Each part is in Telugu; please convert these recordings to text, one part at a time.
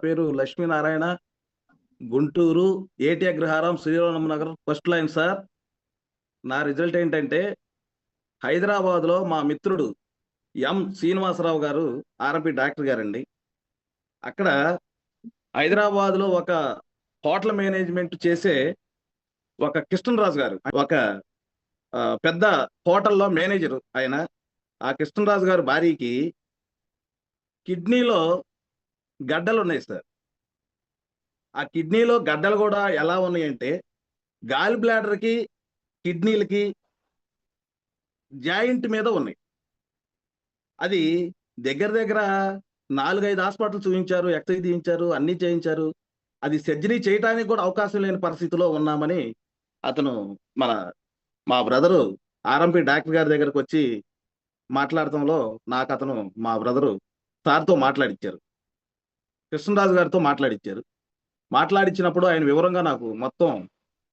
పేరు Lakshminarayana, Guntur, Eti Agraharam, Sriram Nagar first line sir. నా రిజల్ట్ ఏంటంటే హైదరాబాద్లో మా మిత్రుడు ఎం శ్రీనివాసరావు గారు ఆర్ఎంపీ డాక్టర్ గారండి. అక్కడ హైదరాబాద్లో ఒక హోటల్ మేనేజ్మెంట్ చేసే ఒక కృష్ణరాజు గారు, ఒక పెద్ద హోటల్లో మేనేజరు ఆయన. ఆ కృష్ణరాజు గారు భార్యకి కిడ్నీలో గడ్డలు ఉన్నాయి సార్. ఆ కిడ్నీలో గడ్డలు కూడా ఎలా ఉన్నాయంటే గాల్ బ్లాడర్కి, కిడ్నీలకి జాయింట్ మీద ఉన్నాయి. అది దగ్గర దగ్గర 4-5 హాస్పిటల్ చూపించారు, ఎక్స్రే తీయించారు, అన్ని చేయించారు. అది సర్జరీ చేయడానికి కూడా అవకాశం లేని పరిస్థితిలో ఉన్నామని అతను మా బ్రదరు ఆర్ఎంపీ డాక్టర్ గారి దగ్గరకు వచ్చి మాట్లాడటంలో నాకు అతను మా బ్రదరు సార్తో మాట్లాడిచ్చారు, కృష్ణరాజు గారితో మాట్లాడిచ్చారు. మాట్లాడించినప్పుడు ఆయన వివరంగా నాకు మొత్తం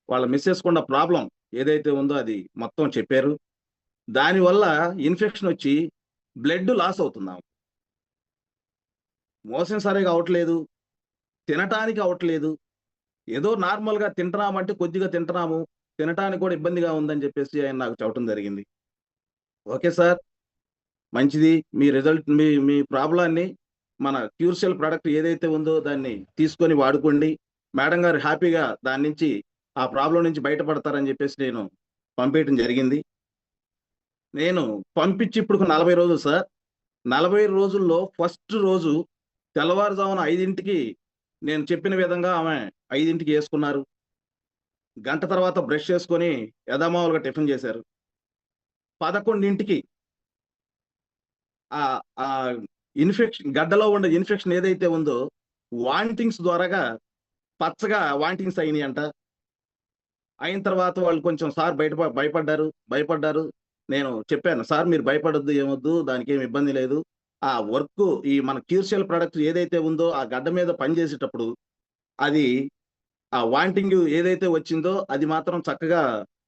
వాళ్ళ మిస్సెస్ కున్న ప్రాబ్లం ఏదైతే ఉందో అది మొత్తం చెప్పారు. దానివల్ల ఇన్ఫెక్షన్ వచ్చి బ్లడ్ లాస్ అవుతున్నాం, మోషన్ సరిగా అవట్లేదు, తినటానికి అవట్లేదు. ఏదో నార్మల్గా తింటున్నామంటే కొద్దిగా తింటున్నాము, తినటానికి కూడా ఇబ్బందిగా ఉందని చెప్పేసి ఆయన నాకు చెప్పడం జరిగింది. ఓకే సార్, మంచిది. మీ రిజల్ట్ మీ ప్రాబ్లాన్ని మన క్యూర్సెల్ ప్రోడక్ట్ ఏదైతే ఉందో దాన్ని తీసుకొని వాడుకోండి. మేడం గారు హ్యాపీగా దాని నుంచి ఆ ప్రాబ్లం నుంచి బయటపడతారని చెప్పేసి నేను పంపించడం జరిగింది. నేను పంపించి ఇప్పుడు 40 రోజులు సార్. 40 రోజుల్లో ఫస్ట్ రోజు తెల్లవారుజామున 5ంటికి నేను చెప్పిన విధంగా ఆమె 5ంటికి వేసుకున్నారు. గంట తర్వాత బ్రష్ చేసుకొని యథామావులుగా టిఫిన్ చేశారు. 11ంటికి ఆ ఇన్ఫెక్షన్, గడ్డలో ఉండే ఇన్ఫెక్షన్ ఏదైతే ఉందో వాంటింగ్స్ ద్వారాగా పచ్చగా వాంటింగ్స్ అయినాయి అంట. అయిన తర్వాత వాళ్ళు కొంచెం సార్ భయపడ్డారు. నేను చెప్పాను, సార్ మీరు భయపడొద్దు, ఏమొద్దు, దానికి ఏమి ఇబ్బంది లేదు. ఆ వర్క్ ఈ మన క్యూర్సెల్ ప్రొడక్ట్ ఏదైతే ఉందో ఆ గడ్డ మీద పనిచేసేటప్పుడు అది ఆ వాంటింగ్ ఏదైతే వచ్చిందో అది మాత్రం చక్కగా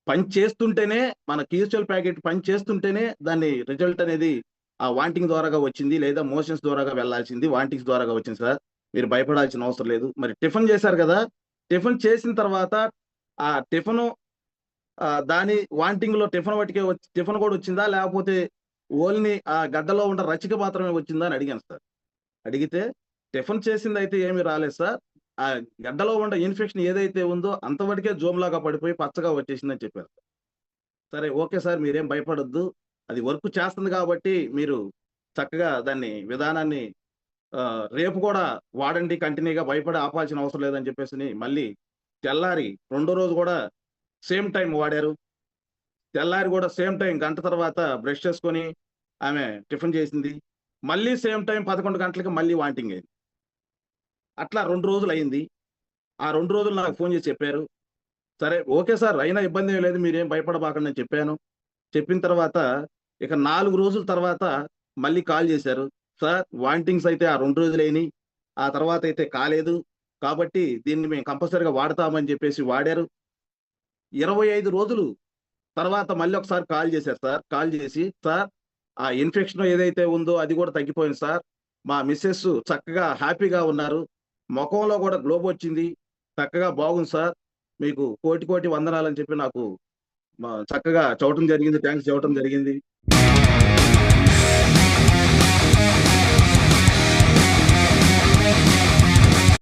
పని చేస్తుంటేనే, మన క్యూర్సెల్ ప్యాకెట్ పని చేస్తుంటేనే దాన్ని రిజల్ట్ అనేది ఆ వాంటింగ్ ద్వారాగా వచ్చింది, లేదా మోషన్స్ ద్వారాగా వెళ్లాల్సింది వాంటింగ్స్ ద్వారాగా వచ్చింది సార్. మీరు భయపడాల్సిన అవసరం లేదు. మరి టిఫిన్ చేశారు కదా, టిఫిన్ చేసిన తర్వాత ఆ టిఫిన్ దాని వాంటింగ్ లో టిఫిన్ కూడా వచ్చిందా, లేకపోతే ఓన్లీ ఆ గడ్డలో ఉన్న రచిక మాత్రమే వచ్చిందా అని అడిగాను సార్. అడిగితే టిఫిన్ చేసింది అయితే ఏమీ రాలేదు సార్, ఆ గడ్డలో ఉన్న ఇన్ఫెక్షన్ ఏదైతే ఉందో అంతవరకే జోమ్లాగా పడిపోయి పచ్చగా వచ్చేసిందని చెప్పారు. సరే ఓకే సార్, మీరేం భయపడొద్దు, అది వర్క్ చేస్తుంది కాబట్టి మీరు చక్కగా దాన్ని విధానాన్ని రేపు కూడా వాడండి, కంటిన్యూగా భయపడి ఆపాల్సిన అవసరం లేదని చెప్పేసి మళ్ళీ తెల్లారి రెండో రోజు కూడా సేమ్ టైం వాడారు. తెల్లారి కూడా సేమ్ టైం గంట తర్వాత బ్రష్ చేసుకొని ఆమె టిఫిన్ చేసింది. మళ్ళీ సేమ్ టైం 11 గంటలకి మళ్ళీ వాంటింగ్ అయింది. అట్లా 2 రోజులు అయింది. ఆ 2 రోజులు నాకు ఫోన్ చేసి చెప్పారు. సరే ఓకే సార్, అయినా ఇబ్బంది ఏం లేదు, మీరేం భయపడబాకండి అని చెప్పాను. చెప్పిన తర్వాత ఇక 4 రోజుల తర్వాత మళ్ళీ కాల్ చేశారు. సార్ వాంటింగ్స్ అయితే ఆ 2 రోజులు అయినాయి, ఆ తర్వాత అయితే కాలేదు, కాబట్టి దీన్ని మేము కంపల్సరీగా వాడతామని చెప్పేసి వాడారు. 25 రోజులు తర్వాత మళ్ళీ ఒకసారి కాల్ చేశారు సార్. కాల్ చేసి, సార్ ఆ ఇన్ఫెక్షన్ ఏదైతే ఉందో అది కూడా తగ్గిపోయింది సార్, మా మిస్సెస్ చక్కగా హ్యాపీగా ఉన్నారు, ముఖంలో కూడా గ్లోబ్ వచ్చింది, చక్కగా బాగుంది సార్, మీకు కోటి వందనాలని చెప్పి నాకు చక్కగా చెప్పడం జరిగింది, థ్యాంక్స్ చెప్పడం జరిగింది.